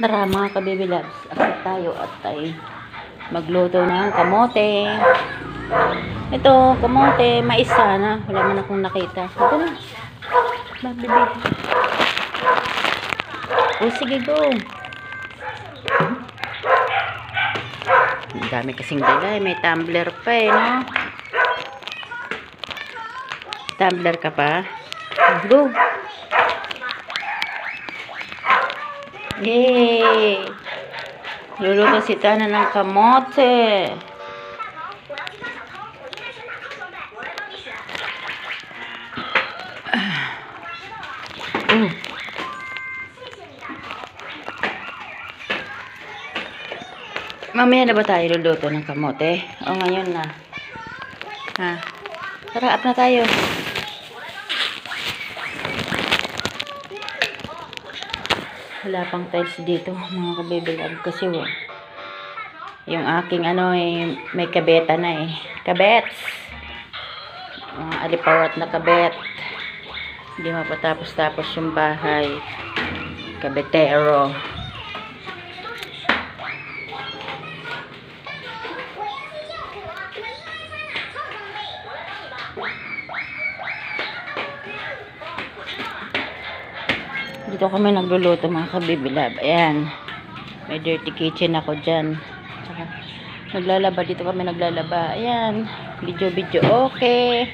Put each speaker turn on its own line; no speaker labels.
Tara mga kababy loves, akit tayo at ay magluto ng kamote. Ito, kamote, mais sana. Wala man akong nakita. Ito na. Baby. O sige, go. Ang dami kasing dalay. May tumbler pa eh, no? Tumbler ka pa? Go. Yay! Luluto si Tana ng kamote. Mamaya na ba tayo luluto ng kamote? O ngayon na? Ha? Tara, up na tayo. Wala pang tiles dito, mga kababy love, kasi yung aking may kabeta na eh. Kabets! Alipawat na kabet. Hindi mapatapos-tapos yung bahay. Kabetero. Dito kami nagluluto mga kababy love. Ayan. May dirty kitchen ako dyan. Tsaka, naglalaba. Dito kami naglalaba. Ayan. Video. Okay.